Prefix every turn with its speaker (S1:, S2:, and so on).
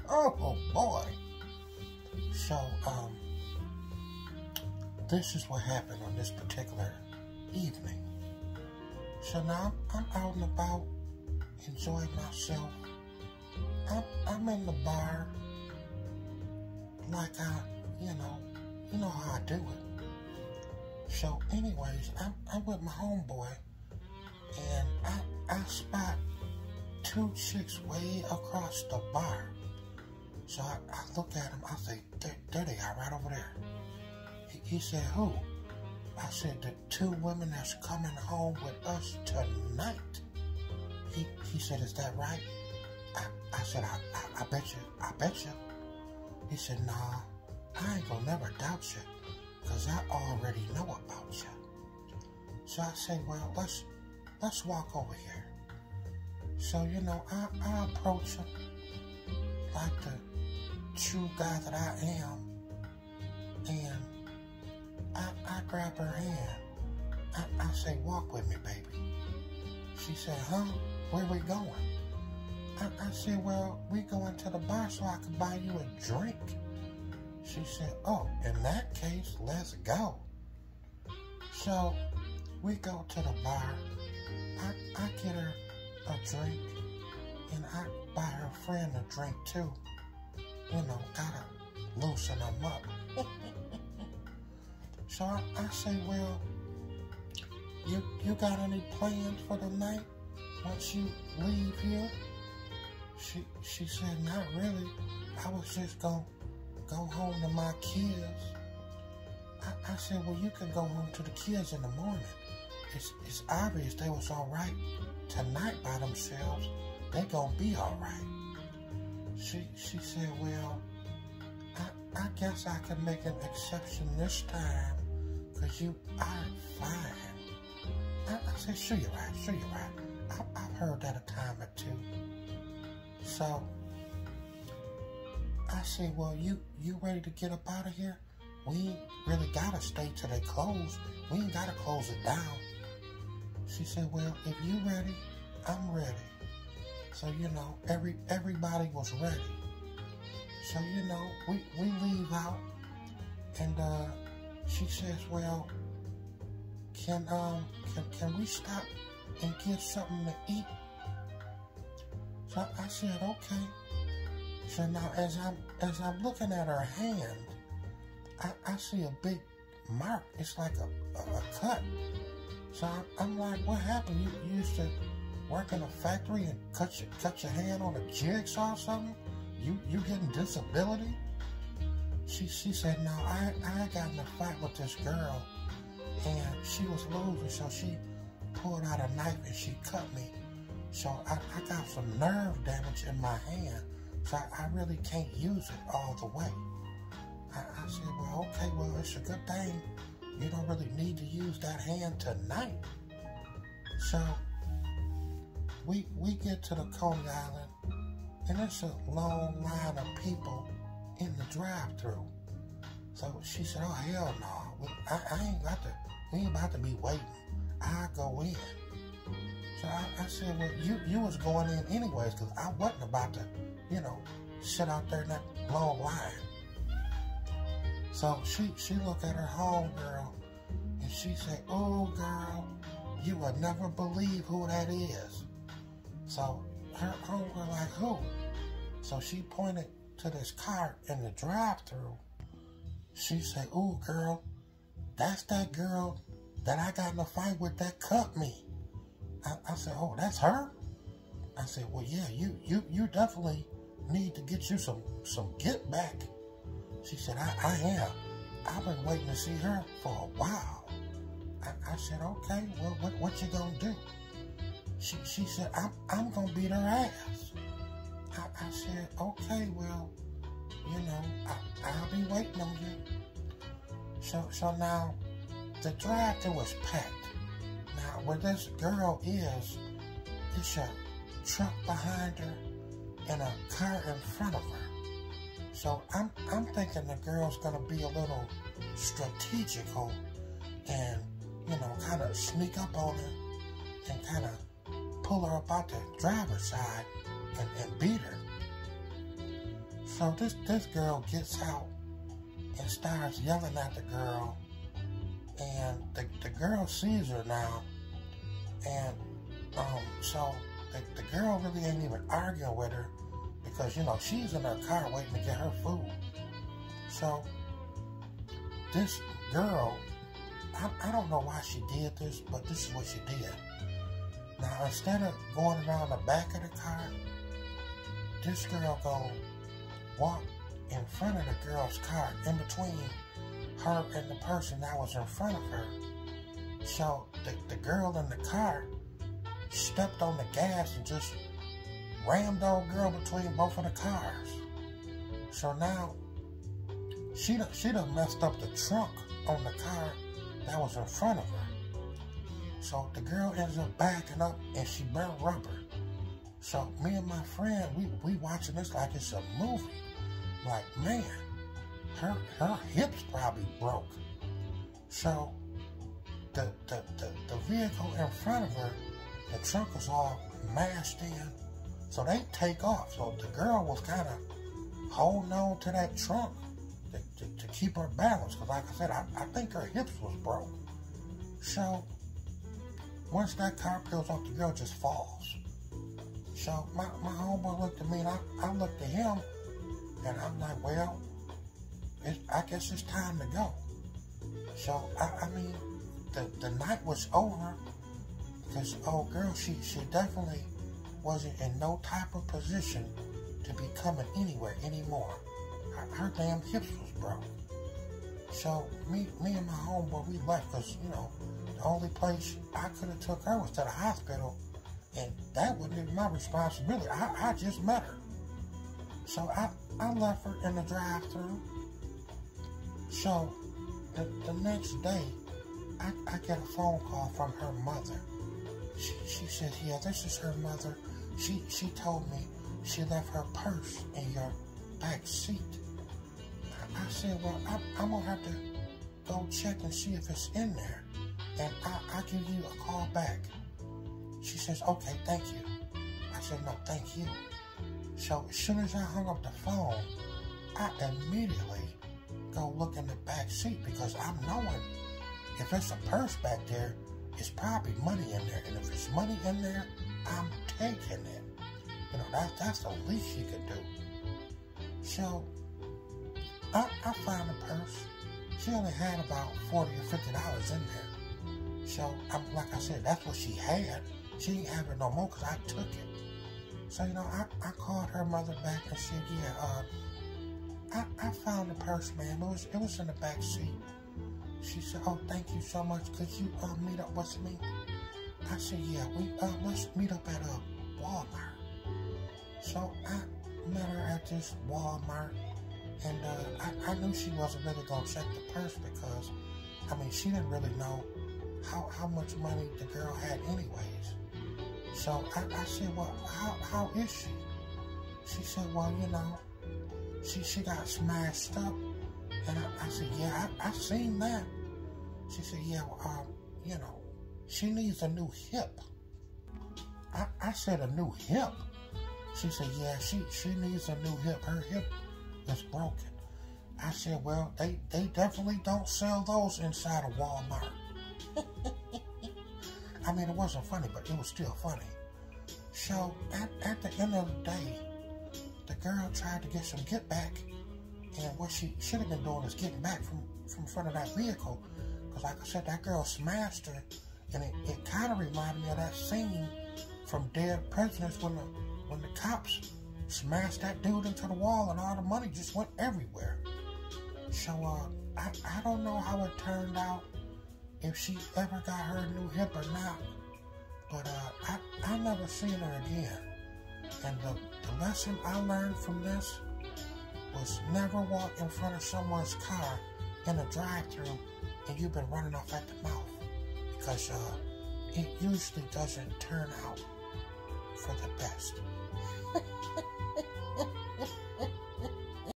S1: Oh boy. So, this is what happened on this particular evening. So now I'm out and about, enjoying myself. I'm in the bar, like you know how I do it. So anyways, I'm with my homeboy, and I spot two chicks way across the bar. So I look at him, I say, there they are, right over there. He said, who? I said, the two women that's coming home with us tonight. He said, is that right? I said, I bet you. He said, nah, I ain't gonna never doubt you, because I already know about you. So I said, well, let's walk over here. So, I approach him like the true guy that I am, and I grab her hand. I say, walk with me, baby. She said, huh? Where we going? I said, well, we going to the bar so I can buy you a drink. She said, oh, in that case, let's go. So we go to the bar. I get her a drink, and I buy her friend a drink too. Gotta loosen them up. So I say, well, you got any plans for the night once you leave here? She said, not really. I was just gonna go home to my kids. I said, well, you can go home to the kids in the morning. It's obvious they was all right tonight by themselves. They gonna be all right. She said, well, I guess I can make an exception this time, because you are fine. I said, sure you're right. I've heard that a time or two. So I said, well, you ready to get up out of here? We ain't really gotta stay till they close. We ain't gotta close it down. She said, well, if you ready, I'm ready. So, everybody was ready. So, we leave out, and she says, well, can we stop and get something to eat? So I said, okay. So now as I'm looking at her hand, I see a big mark. It's like a cut. So I'm like, what happened? You used to work in a factory and cut your hand on a jigsaw or something? You getting disability? She said, no, I got in a fight with this girl, and she was losing, so she pulled out a knife and she cut me. So I got some nerve damage in my hand, so I really can't use it all the way. I said, well, okay, well, it's a good thing you don't really need to use that hand tonight. So we get to the Coney Island, and it's a long line of people in the drive-thru. So she said, oh, hell no, we ain't about to be waiting. I'll go in. So I said, well, you was going in anyways, because I wasn't about to, sit out there in that long line. So she looked at her homegirl, and she said, oh, girl, you would never believe who that is. So her homegirl like, who? So she pointed to this cart in the drive-thru. She said, oh, girl, that's that girl that I got in a fight with that cut me. I said, oh, that's her? I said, well, yeah, you definitely need to get you some get back. She said, I am. I've been waiting to see her for a while. I said, okay, well, what you gonna do? She said, I'm gonna beat her ass. I said, okay, well, I'll be waiting on you. So now, the drive-thru was packed. Now, where this girl is, it's a truck behind her and a car in front of her. So I'm thinking the girl's gonna be a little strategical and, kind of sneak up on her and kind of pull her up out the driver's side and beat So this girl gets out and starts yelling at the girl, and the girl sees her now, and so the girl really ain't even arguing with her because, you know, she's in her car waiting to get her food. So this girl, I don't know why she did this, but this is what she did. Now, instead of going around the back of the car, this girl go walk in front of the girl's car, in between her and the person that was in front of her. So the girl in the car stepped on the gas and just rammed the old girl between both of the cars. So now she done messed up the trunk on the car that was in front of her. So the girl ends up backing up and she burnt rubber. So me and my friend, we watching this like it's a movie. Like, man, her hips probably broke. So the vehicle in front of her, the trunk was all mashed in. So they take off. So the girl was kind of holding on to that trunk to keep her balance. Because like I said, I think her hips was broke. So once that car peels off, the girl just falls. So my homeboy looked at me and I looked at him and I'm like, well, I guess it's time to go. So, I mean, the night was over because, oh, girl, she definitely wasn't in no type of position to be coming anywhere anymore. Her damn hips was broke. So, me and my homeboy, we left because, you know, the only place I could have took her was to the hospital, and that wasn't even my responsibility. I just met her. So, I left her in the drive-thru. So, the next day, I get a phone call from her mother. She said, yeah, this is her mother. She told me she left her purse in your back seat. I said, well, I'm going to have to go check and see if it's in there. And I'll give you a call back. She says, okay, thank you. I said, no, thank you. So as soon as I hung up the phone, I immediately go look in the back seat because I'm knowing if it's a purse back there, it's probably money in there. And if it's money in there, I'm taking it. You know, that's the least you could do. So I found the purse. She only had about $40 or $50 in there. So like I said, that's what she had. She didn't have it no more because I took it. So, you know, I called her mother back and said, yeah, I found the purse, man. It was in the back seat. She said, oh, thank you so much. Could you meet up with me? I said, yeah, let's meet up at Walmart. So I met her at this Walmart, and I knew she wasn't really going to check the purse because, I mean, she didn't really know how much money the girl had anyways. So I said, well, how is she? She said, well, you know, she got smashed up. And I said, yeah, I seen that. She said, yeah, well, you know, she needs a new hip. I said, a new hip? She said, yeah, she needs a new hip. Her hip is broken. I said, well, they definitely don't sell those inside of Walmart. I mean, it wasn't funny, but it was still funny. So, at the end of the day, the girl tried to get some get back, and what she should have been doing is getting back from front of that vehicle, because like I said, that girl smashed her, and it kind of reminded me of that scene from Dead Presidents when the cops smashed that dude into the wall and all the money just went everywhere. So, I don't know how it turned out, if she ever got her new hip or not, but I never seen her again. And the lesson I learned from this was never walk in front of someone's car in a drive-thru and you've been running off at the mouth, because it usually doesn't turn out for the best.